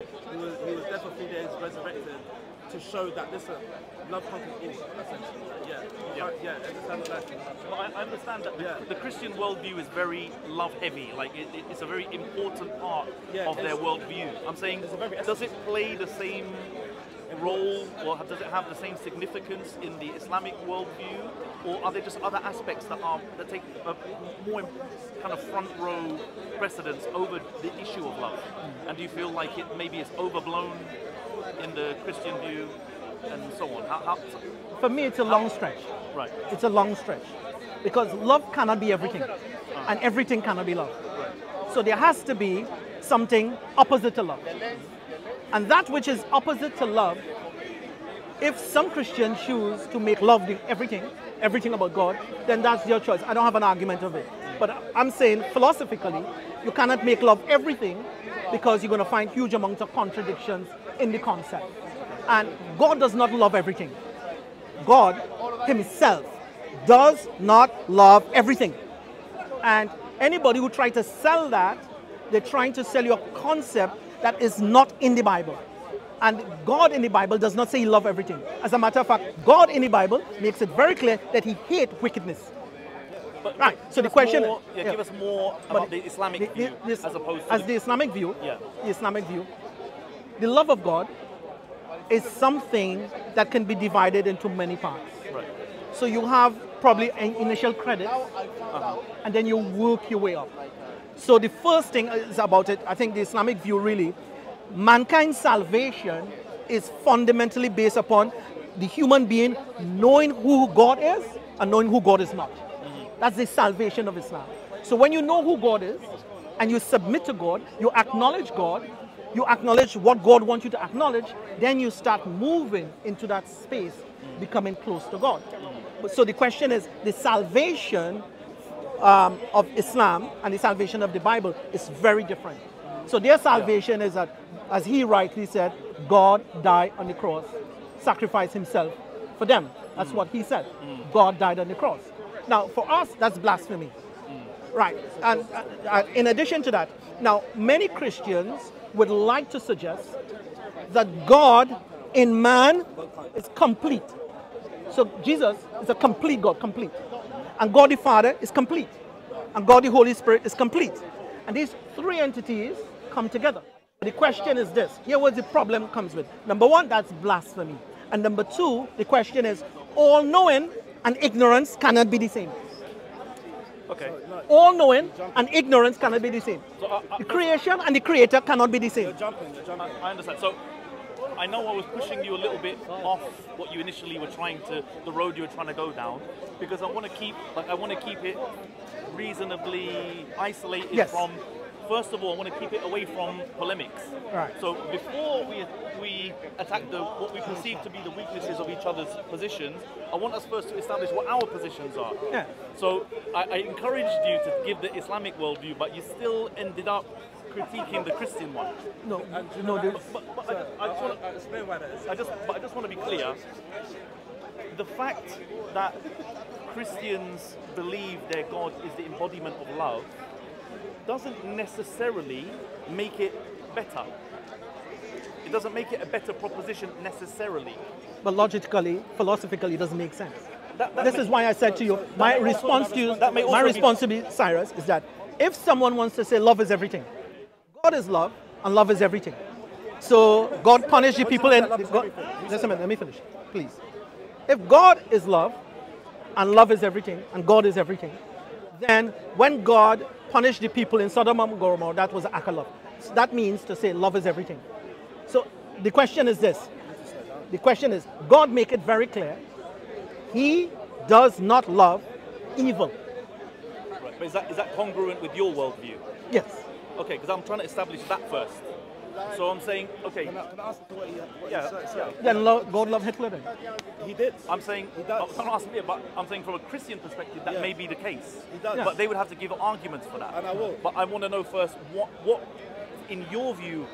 He was dead for 3 days, resurrected, to show that this love conquers all, essentially. Yeah. Well, I understand that the Christian worldview is very love-heavy. Like it's a very important part of their worldview. I'm saying, does it play the same role, or does it have the same significance in the Islamic worldview, or are there just other aspects that take a more kind of front row precedence over the issue of love? And do you feel like maybe it's overblown in the Christian view and so on? For me, it's a long stretch. Right. It's a long stretch because love cannot be everything, and everything cannot be love. Right. So there has to be something opposite to love. And that which is opposite to love, if some Christians choose to make love everything about God, then that's their choice. I don't have an argument of it. But I'm saying philosophically, you cannot make love everything because you're going to find huge amounts of contradictions in the concept. And God does not love everything. God himself does not love everything. And anybody who tries to sell that, they're trying to sell you a concept that is not in the Bible. And God in the Bible does not say he loves everything. As a matter of fact, God in the Bible makes it very clear that he hates wickedness. Right. So the question is... Give us more about the Islamic view as opposed to... The Islamic view, the Islamic view, the love of God is something that can be divided into many parts. Right. So you have probably an initial credit, and then you work your way up. So the first thing is about it, I think the Islamic view really, mankind's salvation is fundamentally based upon the human being knowing who God is and knowing who God is not. That's the salvation of Islam. So when you know who God is and you submit to God, you acknowledge God, you acknowledge what God wants you to acknowledge, then you start moving into that space, becoming close to God. So the question is, the salvation of Islam and the salvation of the Bible is very different. So their salvation is that, as he rightly said, God died on the cross, sacrificed himself for them. That's what he said. God died on the cross. Now, for us, that's blasphemy. Right. And in addition to that, now, many Christians would like to suggest that God in man is complete. So Jesus is a complete God, complete. And God the Father is complete. And God the Holy Spirit is complete. And these three entities come together. The question is this. Here what the problem comes with. Number one, that's blasphemy. And number two, the question is, all-knowing and ignorance cannot be the same. Okay. All-knowing and ignorance cannot be the same. So, the creation and the creator cannot be the same. You're jumping. I understand. So I know I was pushing you a little bit off what you initially were the road you were trying to go down, because I want to keep it reasonably isolated from. First of all, I want to keep it away from polemics. Right. So before we attack what we perceive to be the weaknesses of each other's positions, I want us first to establish what our positions are. Yeah. So I encouraged you to give the Islamic worldview, but you still ended up critiquing the Christian one. No, I just want to be clear. The fact that Christians believe their God is the embodiment of love doesn't necessarily make it better. It doesn't make it a better proposition necessarily. But logically, philosophically, it doesn't make sense. This is why I said to you, my response to you, Cyrus, is that if someone wants to say love is everything, God is love and love is everything. So God punished the people in... Just a minute, let me finish, please. If God is love and love is everything and God is everything, then when God punished the people in Sodom and Gomorrah, that was an act of love. So that means to say love is everything. So the question is this. The question is, God make it very clear, he does not love evil. Right, but is that congruent with your worldview? Yes. Okay, because I'm trying to establish that first. So I'm saying, okay. Can I ask what he Then God loved Hitler then? He did. I'm saying, he does. I'm not asking me, but I'm saying from a Christian perspective, that may be the case. He does. But they would have to give arguments for that. And I will. But I want to know first, what, in your view,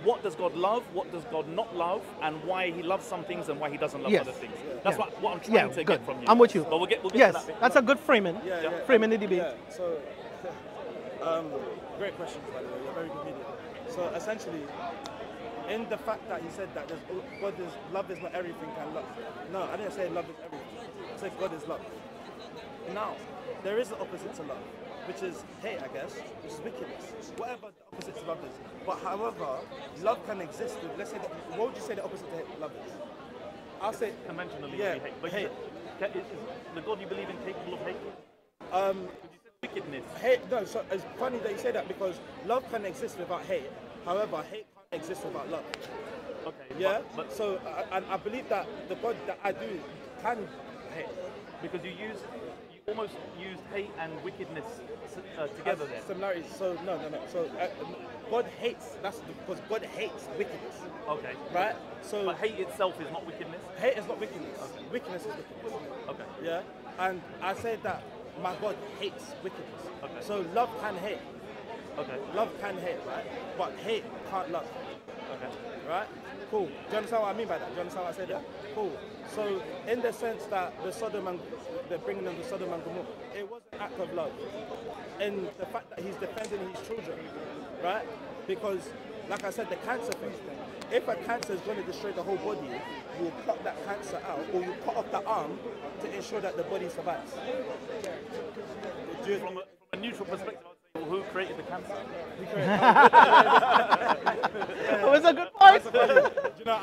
what does God love, what does God not love, and why he loves some things and why he doesn't love other things. That's what I'm trying to get from you. I'm with you. But we'll get to that bit. That's a good framing. Framing the debate. Yeah. So, great questions, by the way. You're very good media. So essentially, in the fact that he said that love is not everything and love. No, I didn't say love is everything. I said God is love. Now, there is the opposite to love, which is hate, I guess, which is wickedness. Whatever the opposite to love is. But however, love can exist with, let's say, what would you say the opposite to love is? I'll say conventionally yeah, hate. But hate. Is the God you believe in capable of hate? Um, Would you say wickedness? Hate, no, so it's funny that you say that because love can exist without hate. However, hate can't exist without love. Okay. Yeah? But So, I believe that the God that I do can hate. because you almost used hate and wickedness together there. Similarities. So, no. So, God hates, that's because God hates wickedness. Okay. Right? So, But hate itself is not wickedness? hate is not wickedness. Wickedness is wickedness. Okay. Yeah? And I say that my God hates wickedness. Okay. So, love can hate. Okay. Love can hate, right? But hate can't love. Okay. Right? Cool. Do you understand what I mean by that? Do you understand what I said there? Cool. So, in the sense that the bringing of the Sodom and Gomorrah, it was an act of love. In the fact that he's defending his children, right? Because, like I said, the cancer thing, if a cancer is going to destroy the whole body, you'll cut that cancer out, or you cut off the arm to ensure that the body survives. From a neutral perspective, I'd say, well, who created the cancer? That was a good point. You know,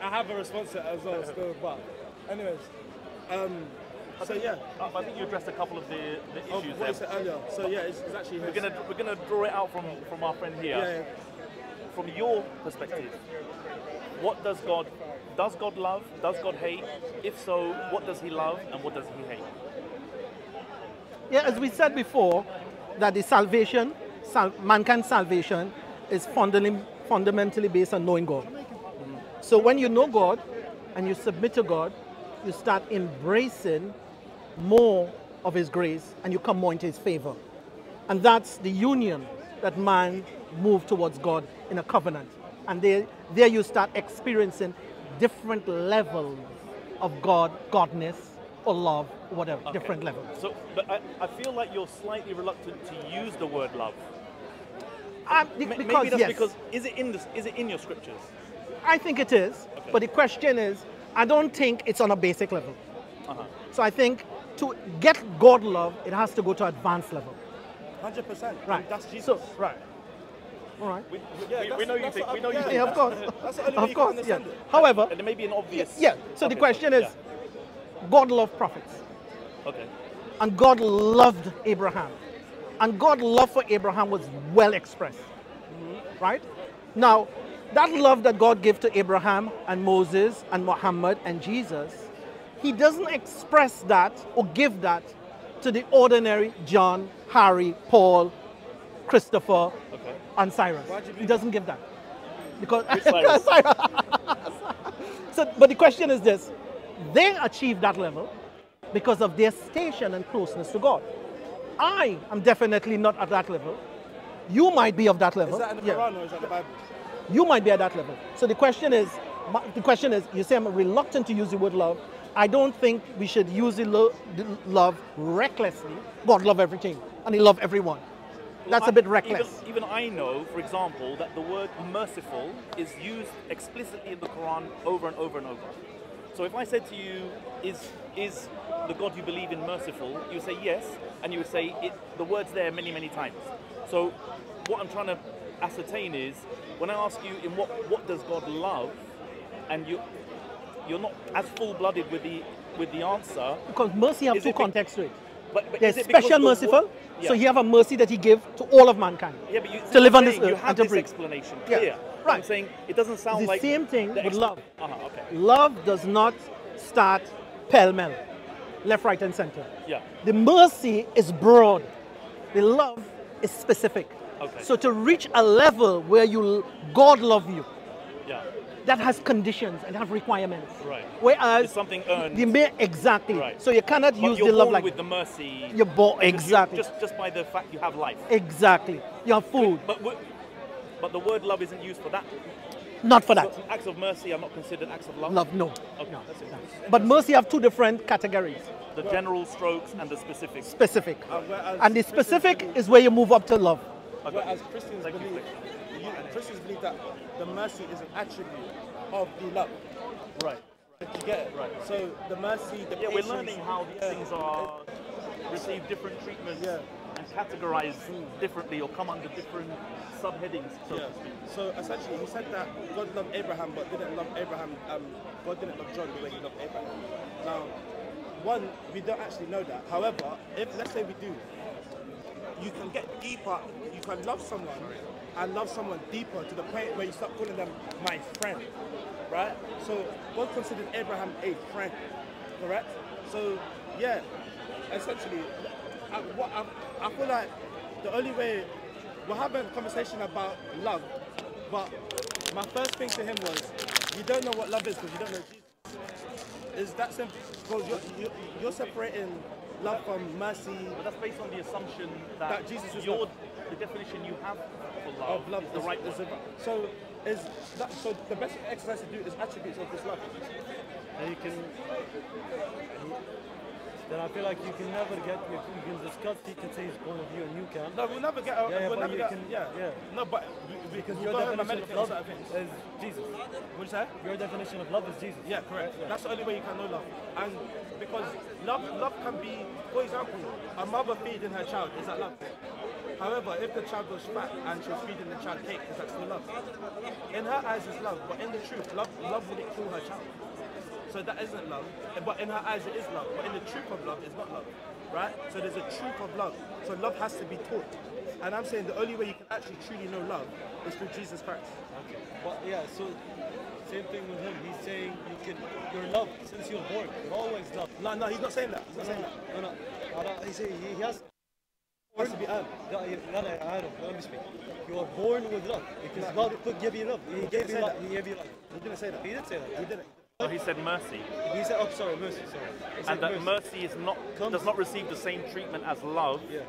I have a response to it as well still, but anyways, so yeah. I think you addressed a couple of the Of issues what you there. said earlier. So yeah, it's actually We're gonna draw it out from our friend here. yeah. From your perspective, what does God love? Does God hate? If so, what does he love and what does he hate? Yeah, as we said before, that the salvation, mankind's salvation, is fundamentally based on knowing God. So when you know God and you submit to God, you start embracing more of His grace and you come more into His favor. And that's the union that man moves towards God in a covenant. And there you start experiencing different levels of godness or love, whatever, Okay. different levels. So, but I feel like you're slightly reluctant to use the word love. Because Maybe that's yes, because is it in your scriptures? I think it is. Okay. But the question is, I don't think it's on a basic level. Uh-huh. So I think to get God love, it has to go to advanced level. 100%. Right. That's Jesus. So, right. All right. We that's- know you that's think. what We know you I'm- think. Yeah, of course. That's the only way Of you course, can yeah. understand it. However, And there may be an obvious. yeah. So the Okay, question is, yeah. God loved prophets. Okay. And God loved Abraham. And God's love for Abraham was well expressed. Right? Now, that love that God gave to Abraham and Moses and Muhammad and Jesus, He doesn't express that or give that to the ordinary John, Harry, Paul, Christopher, Okay. and Cyrus. Why'd you do He doesn't give that. Because Cyrus? So, but the question is this: they achieved that level because of their station and closeness to God. I am definitely not at that level. You might be of that level. Is that in the Yeah. Quran or is that the Bible? You might be at that level. So the question is, you say I'm reluctant to use the word love. I don't think we should use the love recklessly. God love everything, and He love everyone. That's a bit reckless. Even I know, for example, that the word merciful is used explicitly in the Quran over and over and over. So if I said to you, is the God you believe in merciful? You would say yes, and you would say the word's there many, many times. So what I'm trying to ascertain is, when I ask you in what does God love, and you're not as full-blooded with the answer. Because mercy has Is two it contexts to it. But There's is it because special the merciful, yeah. so He have a mercy that He give to all of mankind. Yeah, but you, to live on this you earth have and to this breathe. explanation Yeah, clear. right. I'm saying it doesn't sound The like same thing the with love. Okay. Love does not start pell-mell, left, right, and center. Yeah. The mercy is broad. The love is specific. Okay. So to reach a level where God love you, Yeah. that has conditions and have requirements. Right. Whereas It's something earned. exactly. Right. So you cannot But use you're the love born like with the mercy. you're born because exactly. Just by the fact you have life. Exactly. You have food. But the word love isn't used for that. Not for that. So acts of mercy are not considered acts of love. Love, no. Okay. No. That's it. But mercy have two different categories. The general strokes and the specifics. Specific. Whereas And the Christians specific believe- is where you move up to love. Okay. Whereas Christians Thank you. believe Christians believe that the mercy is an attribute of the love. Right. Do you get it? Right. So the mercy, the Yeah, patience, we're learning how these things are receive different treatments and categorized differently or come under different subheadings, so to speak. So essentially, he said that God loved Abraham, but didn't love Abraham. God didn't love John the way he loved Abraham. Now, one, we don't actually know that. However, if let's say we do, you can get deeper. You can love someone and love someone deeper to the point where you start calling them my friend, right? So God considered Abraham a friend, correct? So yeah, essentially, I feel like the only way we're having a conversation about love, but my first thing to him was, you don't know what love is because you don't know Jesus. Is that simple? Because you're separating love from mercy. But that's based on the assumption that Jesus is love. The definition you have for love, is the right one. So the best exercise to do is attributes of this love. And you can. Then I feel like you can never get. You can discuss. He can say his point of view, and you can. No, we'll never get. We'll never get. No, but because Your definition of love is Jesus. What you say? Your definition of love is Jesus. Yeah, correct. Yeah. That's the only way you can know love. And because love can be, for example, a mother feeding her child, is that love? However, if the child was fat and she's feeding the child cake, is that still love? In her eyes it's love, but in the truth, love wouldn't kill her child. So that isn't love, but in her eyes it is love. But in the truth of love, it's not love, right? So there's a truth of love. So love has to be taught. And I'm saying the only way you can actually truly know love is through Jesus Christ. Okay. But yeah, so same thing with him. He's saying you're loved since you're born. You're always loved. No, he's not saying that. He's not saying that. No. He's saying he has to be earned. No, I don't. Let me speak. You are born with love because God could give you love. He gave you love. He gave you love. He didn't say that. He did say that. He didn't. Oh, he said mercy. He said, mercy. Sorry. And that mercy does not receive the same treatment as love. Yeah.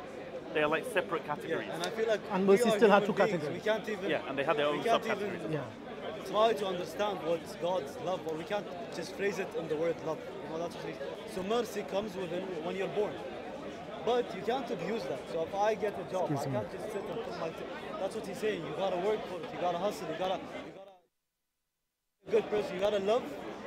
They are like separate categories. Yeah, and I feel like and mercy still have two categories. We can't even. And they have their own subcategories. Try to understand what's God's love, or we can't just phrase it in the word love. That's what so mercy comes when you're born. But you can't abuse that. So if I get a job, I can't just sit and put my. That's what he's saying. You gotta work for it. You gotta hustle. You gotta. A good person. You gotta love.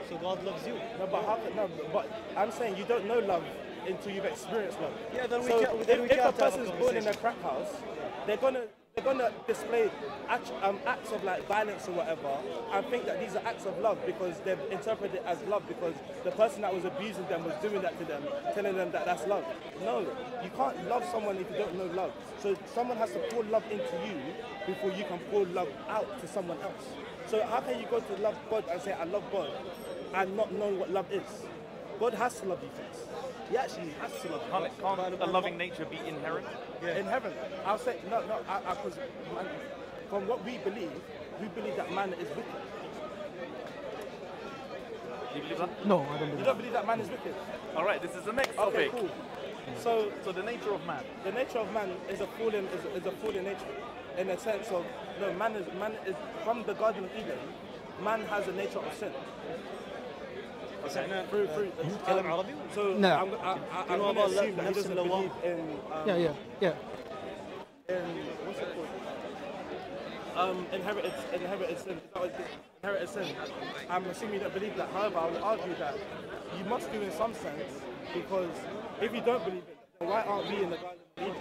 So God loves you. But I'm saying you don't know love until you've experienced love. Yeah, then if a person's born in a crack house, they're gonna display acts of like violence or whatever, and think that these are acts of love because they've interpreted it as love because the person that was abusing them was doing that to them, telling them that that's love. No, you can't love someone if you don't know love. So someone has to pour love into you before you can pour love out to someone else. So how can you go to love God and say I love God and not know what love is? God has to love you first. He actually has to love you. Can't a loving nature be inherent? Yeah. Inherent. I'll say because from what we believe that man is wicked. Do you believe that? No, I don't believe You don't believe that man is wicked? All right, this is the next Okay, topic. cool. So the nature of man. The nature of man is a fallen nature, in the sense of man is from the Garden of Eden. Man has a nature of sin. Okay. Through so No. I'm going to assume that he doesn't believe in yeah. in what's it called? Inherited sin. Inherited sin. I'm assuming you don't believe that. However, I will argue that you must do in some sense, because if you don't believe it, then why aren't we in the Garden of Eden?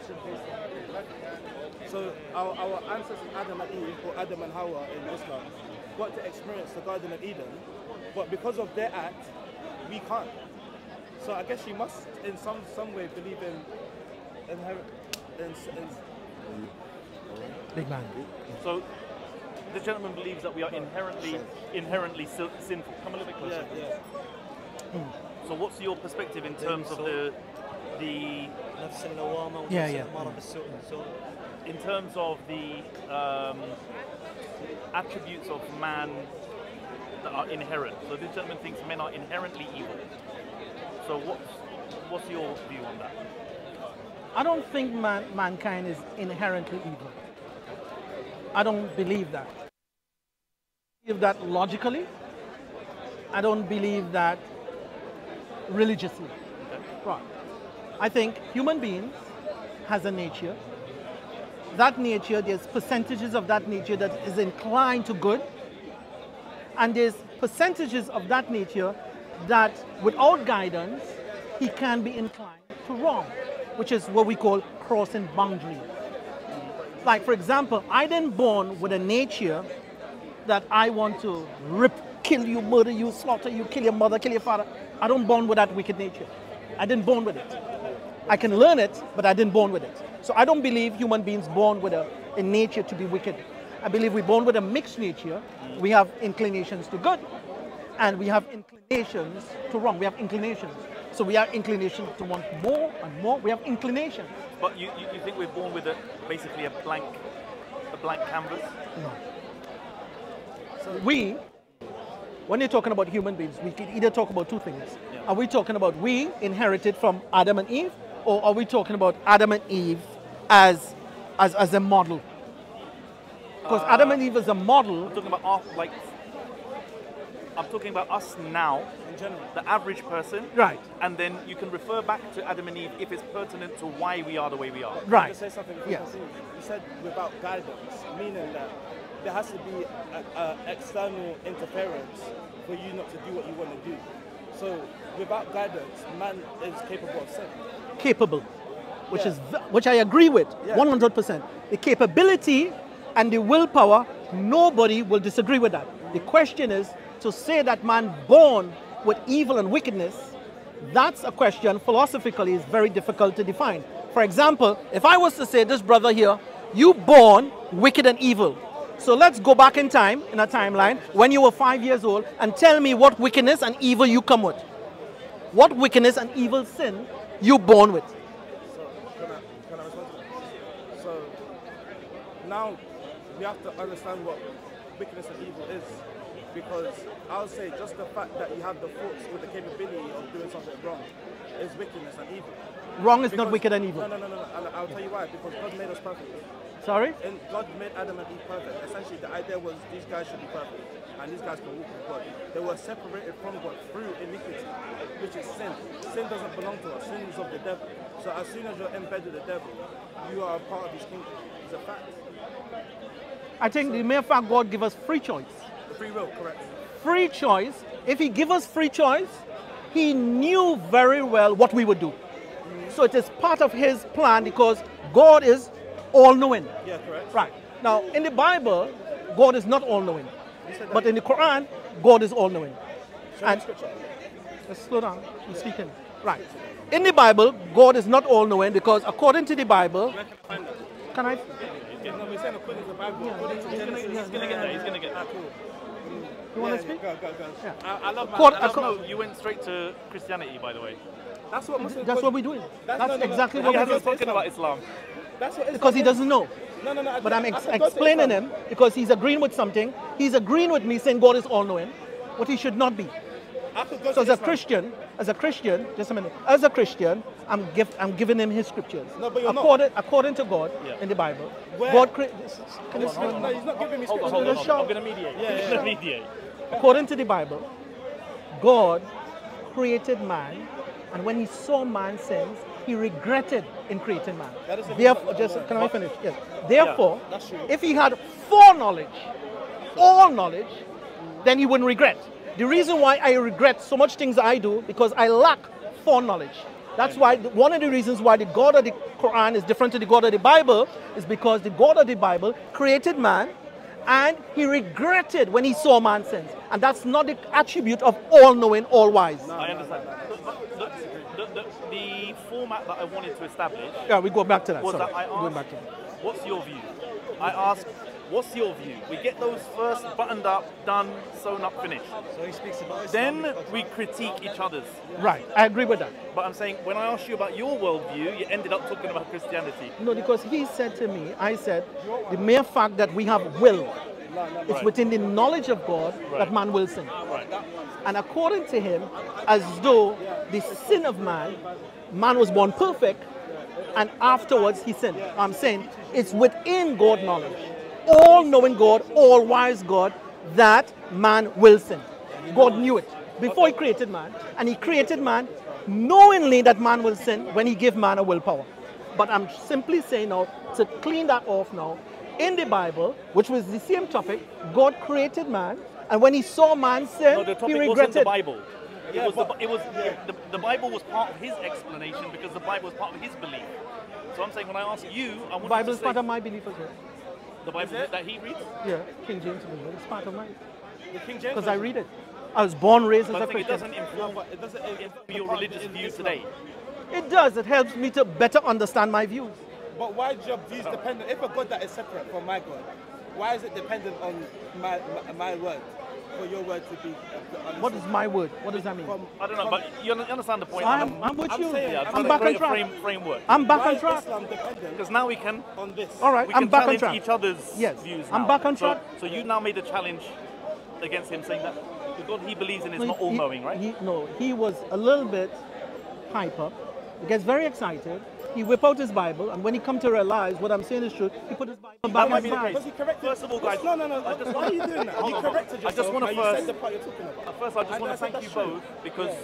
So our ancestors Adam and Eve, or Adam and Hawa in Islam, got to experience the Garden of Eden, but because of their act, we can't. So I guess you must, in some way, believe in Big man. So the gentleman believes that we are inherently sinful. Come a little bit closer. Yeah. So what's your perspective in terms of the So in terms of the attributes of man that are inherent? So this gentleman thinks men are inherently evil. So what's your view on that? I don't think mankind is inherently evil. I don't believe that. I believe that logically. I don't believe that religiously. Okay. Right. I think human beings has a nature that nature, there's percentages of that nature that is inclined to good, and there's percentages of that nature that without guidance, he can be inclined to wrong, which is what we call crossing boundaries. Like, for example, I didn't born with a nature that I want to rip, kill you, murder you, slaughter you, kill your mother, kill your father. I don't born with that wicked nature. I didn't born with it. I can learn it, but I didn't born with it. So I don't believe human beings born with a nature to be wicked. I believe we're born with a mixed nature. We have inclinations to good, and we have inclinations to wrong. We have inclinations. So we have inclinations to want more and more. We have inclinations. But you think we're born with basically a blank canvas? No. So when you're talking about human beings, we can either talk about two things. Yeah. Are we talking about we inherited from Adam and Eve, or are we talking about Adam and Eve as a model? Because Adam and Eve is a model. I'm talking about us now, In general. the average person. Right. And then you can refer back to Adam and Eve if it's pertinent to why we are the way we are. Right. To say something, Yes. You said without guidance, meaning that there has to be a external interference for you not to do what you want to do. So without guidance, man is capable of sin. Capable, which Yeah. is which I agree with Yeah. 100%. The capability and the willpower, nobody will disagree with that. The question is to say that man born with evil and wickedness. That's a question philosophically is very difficult to define. For example, if I was to say this brother here, you born wicked and evil. So let's go back in time, in a timeline, when you were 5 years old, and tell me what wickedness and evil you come with. What wickedness and evil sin you born with. So can I respond to that? So now we have to understand what wickedness and evil is, because I'll say just the fact that you have the thoughts with the capability of doing something wrong is wickedness and evil. Wrong is Because- not wicked and evil. No. And I'll tell you why. Because God made us perfect. Sorry? And God made Adam and Eve perfect. Essentially, the idea was these guys should be perfect, and these guys can walk with God. They were separated from God through iniquity, which is sin. Sin doesn't belong to us. Sin is of the devil. So as soon as you're embedded with the devil, you are a part of his kingdom. It's a fact. I think the mere fact God give us free choice. The free will, correct. Free choice, if he give us free choice, he knew very well what we would do. So it is part of his plan because God is all-knowing. Yeah, correct. Right. Now, in the Bible, God is not all-knowing. You said that. But in the Quran, God is all-knowing. Show me And scripture. let's slow down. I'm speaking. Right. In the Bible, God is not all-knowing because according to the Bible, Where can I find that? can I? No, we're saying according to the Bible. According to Genesis. He's gonna get there. He's gonna get there. Cool. You want to speak? Go. Yeah. I love my. Accord- I love accord- No, you went straight to Christianity, by the way. That's what Muslims. That's what we're doing. That's- That's no. exactly He what He we're hasn't doing. hasn't spoken about Islam. That's what. Because he doesn't know. No. But I'm I said go to explaining Islam. him because he's agreeing with something. He's agreeing with me saying God is all-knowing, what he should not be. I could go So to as a Christian, just a minute, as a Christian, I'm giving him his scriptures. No, but you're not. According to God Yeah. in the Bible, Where- God No, he's not giving me Hold on, scripture. hold on. Let's show- I'm gonna mediate. Yeah, I'm yeah. gonna mediate. according to the Bible, God created man, and when he saw man's sins, he regretted in creating man. That is a- Therefore, can I finish? Yes. Therefore, that's true. if he had foreknowledge, all knowledge, then he wouldn't regret. The reason why I regret so much things I do because I lack foreknowledge. That's why one of the reasons why the God of the Quran is different to the God of the Bible is because the God of the Bible created man and he regretted when he saw man's sins. And that's not the attribute of all-knowing, all-wise. I understand. The format that I wanted to establish Yeah, we go back to that. was Sorry. that I Going back asked, to that. what's your view? I asked, what's your view? We get those first buttoned up, done, sewn up, finished. So he speaks about Then Islam. we critique each other's. Right, I agree with that. But I'm saying, when I asked you about your worldview, you ended up talking about Christianity. No, because he said to me, I said, the mere fact that we have will, it's Right. within the knowledge of God Right. that man will sin. Right. And according to him, as though the sin of man was born perfect, and afterwards he sinned. I'm saying it's within God knowledge, all-knowing God, all-wise God, that man will sin. God knew it before he created man, and he created man knowingly that man will sin when he gave man a willpower. But I'm simply saying now, to clean that off now, in the Bible, which was the same topic, God created man, and when he saw man sin, No, the he topic wasn't regretted. the Bible. The Bible was part of his explanation because the Bible was part of his belief. So I'm saying when I ask you, I want The Bible you is to say part of my belief as well. the Bible that he reads. Yeah, King James Version. It's part of mine. The King James Because I version. read it. I was born, raised as But a I think it Christian. doesn't inform But it doesn't your religious view today. It does. It helps me to better understand my views. But why is your views dependent? If a God that is separate from my God, why is it dependent on my word for your word to be? What is my word? What does that mean? I don't know, but you understand the point. I'm with I'm you. saying- yeah, I'm trying back to on create track. a framework. I'm back Why on is track. Islam dependent Because now we can on this? All right, we I'm can back on challenge track. each other's Yes, views I'm now. back on So- track. So you now made a challenge against him, saying that the God he believes in is not He- all-knowing, right? He was a little bit hyper. He gets very excited. He whip out his Bible, and when he come to realize what I'm saying is true, he put his Bible back might on be his the side. case. Was he corrected? First of all, guys, No. I just Why are you doing that? Hold You on. corrected I yourself. just want but to you first. said the part you're talking about. First, I just And want I to said thank you that's true. both because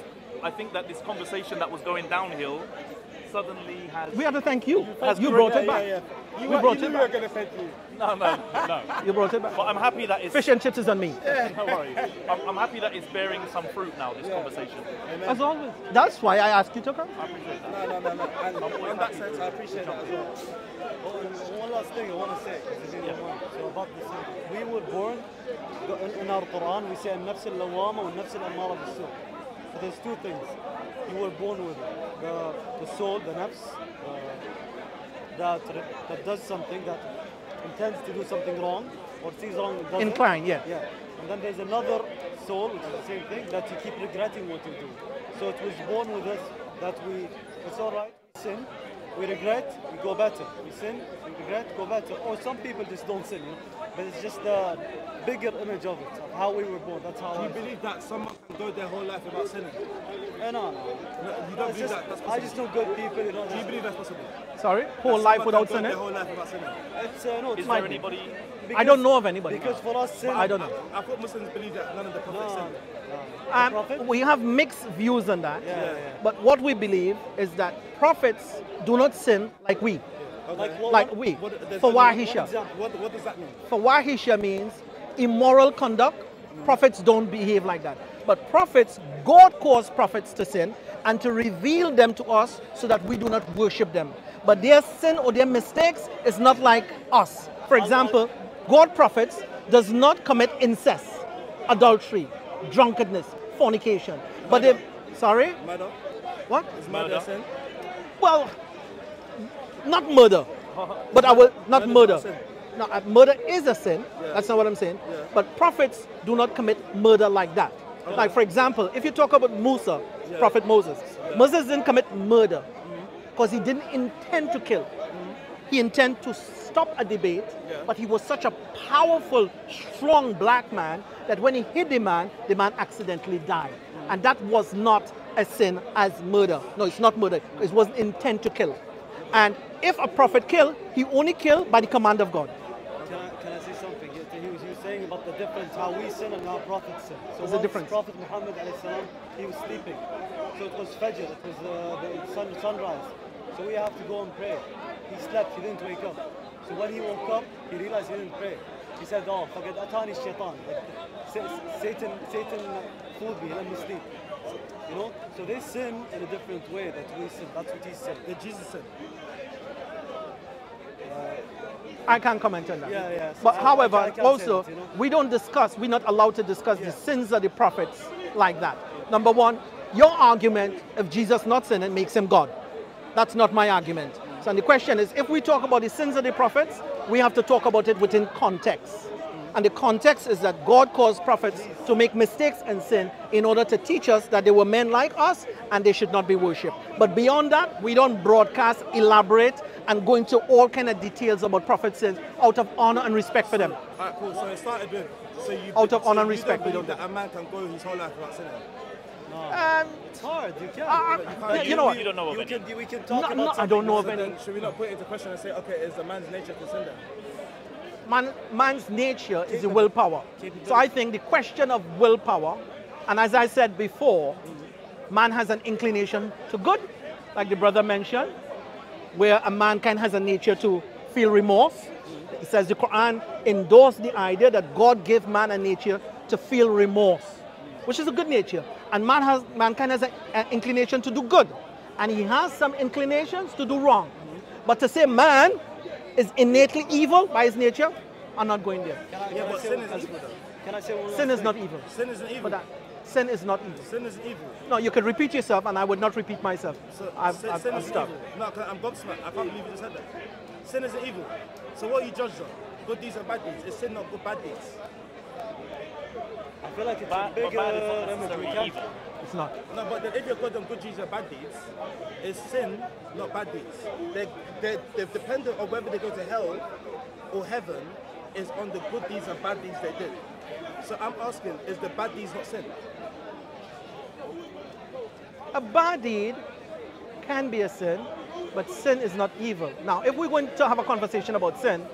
I think that this conversation that was going downhill suddenly has. We have to thank you. Has You great- brought it back. You We brought knew it we were back. going to thank you. No. You brought it back. But I'm happy that it's. Fish and chips is on me. No worries. I'm happy that it's bearing some fruit now. This conversation. As always. That's why I asked you to come. I appreciate that. No. And in that sense, I appreciate that as well. One last thing I want to say, if you don't mind. So about this, we were born in our Quran. We say النفس اللوامة والنفس الأمارة بالسوء. So there's two things. You were born with it. The soul, the nafs, that does something, that intends to do something wrong or sees wrong and does Incline, yeah. Yeah. And then there's another soul, which is the same thing, that you keep regretting what you do. So it was born with us that it's all right, we sin, we regret, we go better. We sin, we regret, go better. Or some people just don't sin, you know? But it's just the bigger image of it, of how we were born. That's how Do I you believe that someone can go their whole life without sinning? No. You don't It's believe just, that that's I possible? just know good people, you know. Do you believe that's possible? Sorry? Whole That life someone without can go sinning? their whole life without sinning? It's, no, it's Is might there be. anybody? I don't know of anybody. Because for us, sin. I don't know. I thought Muslims believe that none of the prophets No. sinned. The prophet? We have mixed views on that. Yeah. But what we believe is that prophets do not sin like we. Like we. Fawahisha. What does that mean? Fawahisha means immoral conduct. Prophets don't behave like that. But prophets, God caused prophets to sin and to reveal them to us so that we do not worship them. But their sin or their mistakes is not like us. For example, God prophets does not commit incest, adultery, drunkenness, fornication. But they, sorry? Murder? What? Is murder a sin? Well, not murder. But I will not Murder murder. is not a sin. No, murder is a sin. Yeah. That's not what I'm saying. Yeah. But prophets do not commit murder like that. Like for example, if you talk about Musa, Prophet Moses, Moses didn't commit murder because he didn't intend to kill. He intended to stop a debate, but he was such a powerful, strong black man that when he hit the man accidentally died. And that was not a sin as murder. No, it's not murder. It wasn't intent to kill. And if a prophet kill, he only kill by the command of God. Can I say something? He was saying about the difference, how we sin and how prophets sin. So What's the once difference? Prophet Muhammad alayhi salam, he was sleeping. So it was Fajr, it was the sunrise. So we have to go and pray. He slept, he didn't wake up. So when he woke up, he realized he didn't pray. He said, oh, forget Atani Shaitan. Satan fooled me, let me sleep. You know? So they sin in a different way that we sin. That's what he said. Did Jesus sin? I can't comment on that. Yeah. But So however, I can't say also, that, you know? we're not allowed to discuss the sins of the prophets like that. Number one, your argument, if Jesus not sinning, makes him God. That's not my argument. So the question is, if we talk about the sins of the prophets, we have to talk about it within context. And the context is that God caused prophets to make mistakes and sin in order to teach us that they were men like us and they should not be worshipped. But beyond that, we don't broadcast, elaborate, and go into all kind of details about prophet sins out of honor and respect for them. Alright, cool. So it started with Out of honor and you respect, we don't don't believe that a man can go his whole life without sinning. It's hard, you can't. You know what? You don't know of any. We can talk No, about no, I something. don't know of So any. then should we not put it into question and say, okay, is a man's nature to sin then? Man's nature is the willpower. So I think the question of willpower, and as I said before, man has an inclination to good, like the brother mentioned, where a mankind has a nature to feel remorse. It says the Quran endorsed the idea that God gave man a nature to feel remorse, which is a good nature. And mankind has an inclination to do good. And he has some inclinations to do wrong. But to say man is innately evil by his nature, I'm not going there. But sin is evil though. Can I say one Sin last is thing? not evil. Sin isn't evil. But sin is not evil. Sin is evil. No, you can repeat yourself, and I would not repeat myself. So I've sin is stopped. evil. No, 'cause I'm gobsmacked. I can't believe you just said that. Sin isn't evil. So what are you judged on? Good deeds and bad deeds. Is sin not good bad deeds? I feel like it's Bad, a but big bad is not remedy. We necessarily can't. evil. It's not. No, but then if you're good on good deeds and bad deeds, is sin not bad deeds? They're dependent on whether they go to hell or heaven is on the good deeds and bad deeds they did. So I'm asking, is the bad deeds not sin? A bad deed can be a sin, but sin is not evil. Now, if we're going to have a conversation about sin,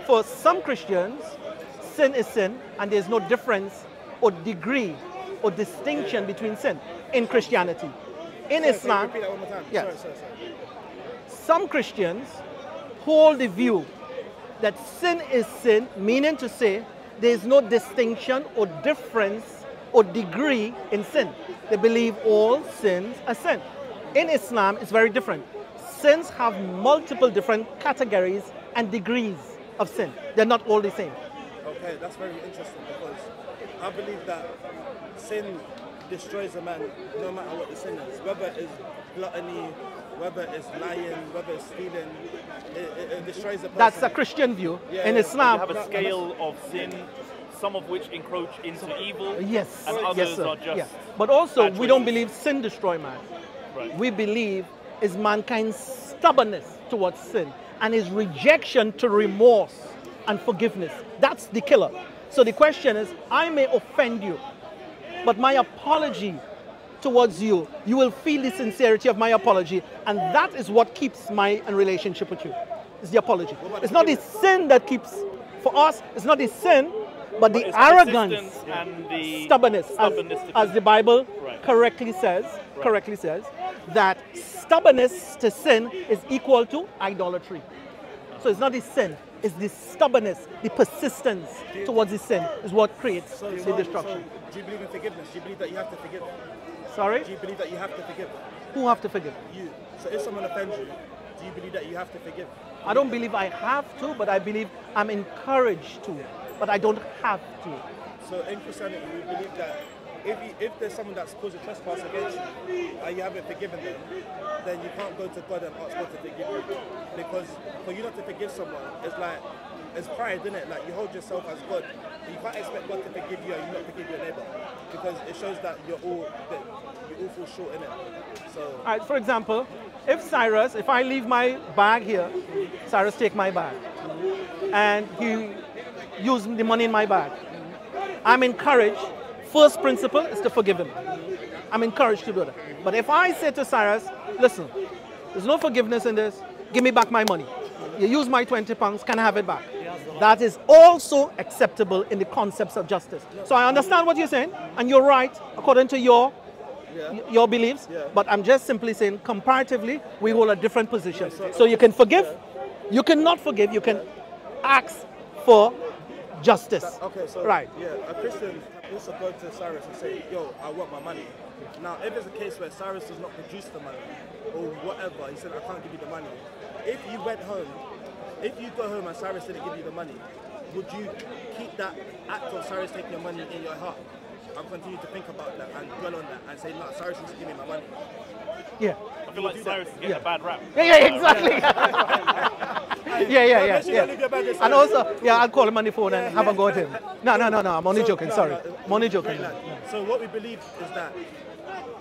for some Christians, sin is sin, and there's no difference or degree or distinction between sin in Christianity. In Islam, Repeat that one more time. Yes. Sorry. some Christians hold the view that sin is sin, meaning to say there is no distinction or difference or degree in sin. They believe all sins are sin. In Islam, it's very different. Sins have multiple different categories and degrees of sin. They're not all the same. Okay, that's very interesting because I believe that sin destroys a man no matter what the sin is. Whether it's gluttony, whether it's lying, whether it's stealing, it destroys a person. That's a Christian view. Yeah, In yeah. Islam, You have a scale of sin, some of which encroach into evil, yes, and yes, others sir. are just Yeah. But also, bad we don't choices. believe sin destroy man. Right. We believe is mankind's stubbornness towards sin and his rejection to remorse and forgiveness. That's the killer. So the question is, I may offend you, but my apology towards you, you will feel the sincerity of my apology, and that is what keeps my relationship with you. It's the apology. It's not the sin that keeps, for us, it's not the sin, but the it's arrogance persistence and the stubbornness, as the Bible Right. correctly says, that stubbornness to sin is equal to idolatry. So it's not the sin, it's the stubbornness, the persistence towards the sin is what creates the destruction. So do you believe in forgiveness? Do you believe that you have to forgive? Sorry? Do you believe that you have to forgive? Who have to forgive? You. So if someone offends you, do you believe that you have to forgive? I don't believe I have to, but I believe I'm encouraged to, but I don't have to. So in Christianity, we believe that if there's someone that's caused a trespass against you and you haven't forgiven them, then you can't go to God and ask God to forgive you. Because for you not to forgive someone, it's pride, isn't it? Like you hold yourself as God. You can't expect God to forgive you and you not forgive your neighbor. Because it shows that you all fall short in it. So All right, for example, if I leave my bag here, Cyrus take my bag, and he use the money in my bag, I'm encouraged, first principle is to forgive him. I'm encouraged to do that. But if I say to Cyrus, listen, there's no forgiveness in this, give me back my money. You use my 20 pounds, can I have it back? That is also acceptable in the concepts of justice. So I understand what you're saying, and you're right, according to your beliefs, but I'm just simply saying, comparatively, we hold a different position. So you can forgive, you cannot forgive, you can ask for justice. okay, so right. Yeah, a Christian can also go to Cyrus and say, yo, I want my money. Now, if it's a case where Cyrus does not produce the money or whatever, he said, I can't give you the money. If you go home and Cyrus didn't give you the money, would you keep that act of Cyrus taking your money in your heart and continue to think about that and dwell on that and say, no, Cyrus needs to give me my money? Yeah. I feel like Cyrus is getting a bad rap. Yeah, exactly. yeah. And also, I'll call him on the phone and have a go at him. No, I'm only joking, sorry. I'm only joking. So what we believe is that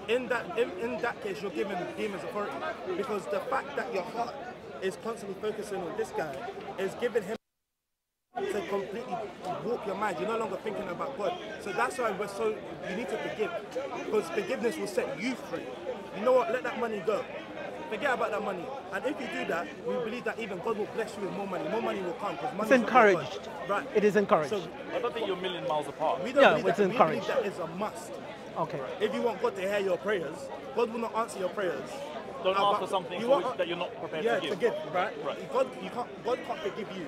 in that case, you're giving demons authority, because the fact that your heart is constantly focusing on this guy is giving him to completely warp your mind. You're no longer thinking about God. So that's why you need to forgive, because forgiveness will set you free. You know what? Let that money go. Forget about that money. And if you do that, we believe that even God will bless you with more money. More money will come because money It's encouraged. Right. It is encouraged. So I don't think you're a million miles apart. we don't believe it's that. We encouraged. believe that is a must. Okay. If you want God to hear your prayers, God will not answer your prayers Don't ask for something that you're not prepared to give. Right? God can't forgive you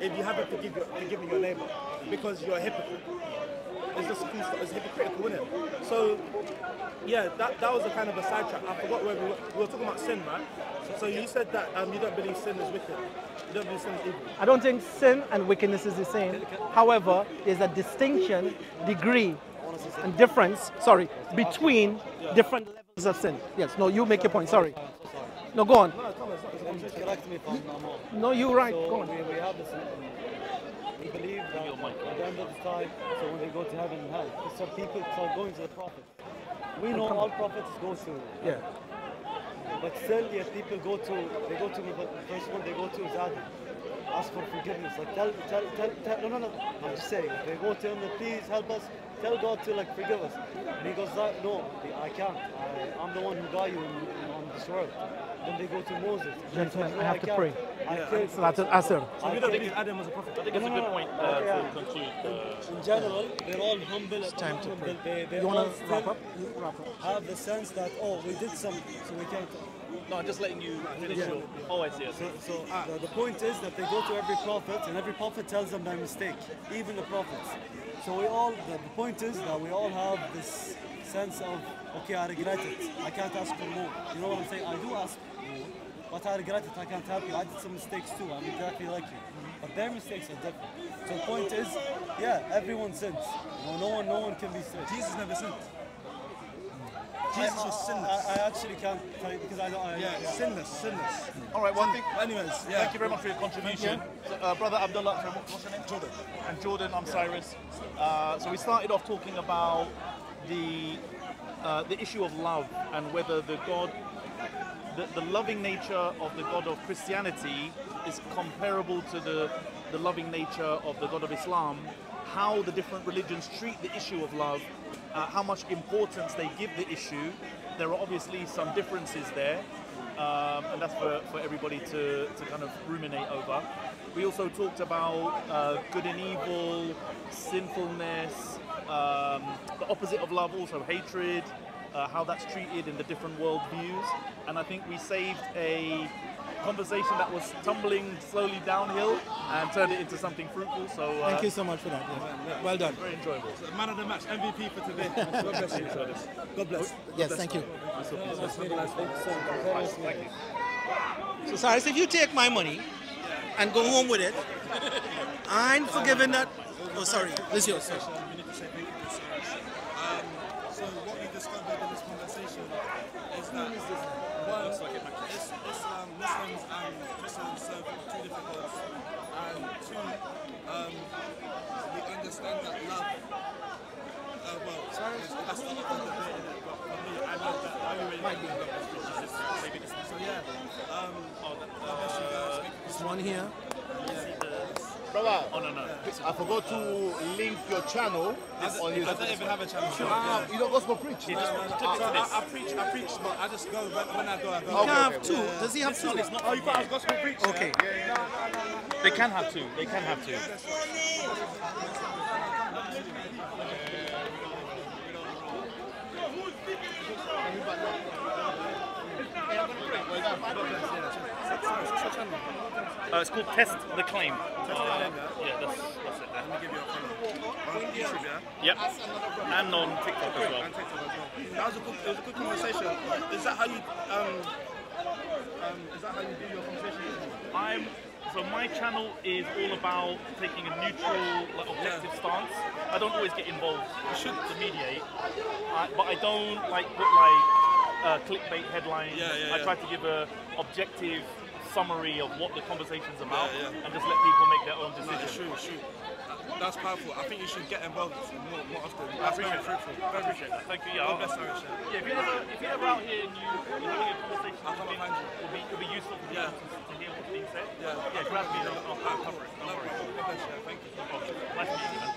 if you haven't forgiven your neighbor, because you're a hypocrite. It's just it's hypocritical, isn't it? So, yeah, that was a kind of a sidetrack. I forgot where we were talking about sin, right? So you said that you don't believe sin is wicked. You don't believe sin is evil. I don't think sin and wickedness is the same. However, there's a distinction, degree, and difference, between different levels of sin. Yes, no, you make your point, sorry. No, go on. Correct me if I'm wrong. No, you're right, So go on. we have this. We believe that at the end of the time, so when they go to heaven and hell, so people start going to the prophets. We know all prophets go to. Yeah. But still, yet people go to the first one they go to is Adam. Ask for forgiveness. Like tell, no. I'm just saying. They go to him, like, please help us. Tell God to like forgive us. And he goes, no, I can't. I'm the one who got you on this world. Then they go to Moses. Gentlemen, says, I have to pray. So You don't think Adam was a prophet? I think it's a good point to conclude. in general, they're all humble. It's time to pray. They You all want to still wrap up? Wrap up. have the sense that, oh, we did something, so we can't. No, I'm just letting you finish your... Oh, I see. So the point is that they go to every prophet, and every prophet tells them their mistake, even the prophets. So the point is that we all have this sense of, okay, I regret it. I can't ask for more. You know what I'm saying? I do ask for more, but I regret it. I can't help you. I did some mistakes too. I'm exactly like you. But their mistakes are different. So the point is, yeah, everyone sins. No one can be saved. Jesus never sinned. Jesus was sinless. I actually can't tell you because I don't. Sinless. All right, well, I think... Anyways, Thank you very much for your contribution. So, Brother Abdullah, sorry, what's your name? Jordan. And Jordan, I'm Cyrus. So we started off talking about the issue of love and whether the loving nature of the God of Christianity is comparable to the loving nature of the God of Islam, how the different religions treat the issue of love, how much importance they give the issue. There are obviously some differences there, and that's for everybody to kind of ruminate over. We also talked about good and evil, sinfulness, the opposite of love, also hatred, how that's treated in the different worldviews. And I think we saved a conversation that was tumbling slowly downhill and turned it into something fruitful. So Thank you so much for that. Yeah. Well done. Very enjoyable. So man of the match, MVP for today. God bless you. God bless. Yes, thank you. Thank you. So, Cyrus, if you take my money and go home with it, I ain't forgiving that. Oh, sorry. This is yours. We need to say thank you to Cyrus. So what we discovered in this conversation is that one, Islam, Muslims and Christians serve two different gods, and two, we understand that love. That's not the debate in it, but for me, I know that the only way you can love is maybe this. So yeah, God bless you guys. There's one here. Brother, Oh, no. I forgot to link your channel on his. I don't even have a channel. You don't gospel preach. I preach, but I just go when I go. I go. You can have two. Does he have two? Oh, you thought I was gospel preach? Okay. They can have two. They can have two. It's called Test the Claim. Yeah, that's it. There. Let me give you a follow. On YouTube, yeah? Yep. And on TikTok as well. And TikTok as well. That was it was a good conversation. Is that how you do your conversation? So my channel is all about taking a neutral, objective stance. I don't always get involved. I should to mediate, but I don't put clickbait headlines. I try to give a objective summary of what the conversation's about and just let people make their own decisions. No, true. That's powerful. I think you should get involved more often. I appreciate that. Thank you. Yeah, God bless Irish. Yeah, if you're ever out here and you're having a conversation, I'll come and find you. It'll be useful for people to hear what's being said. Yeah, grab me and I'll cover it. No worries. God bless you. Thank you. Nice to meet you, man.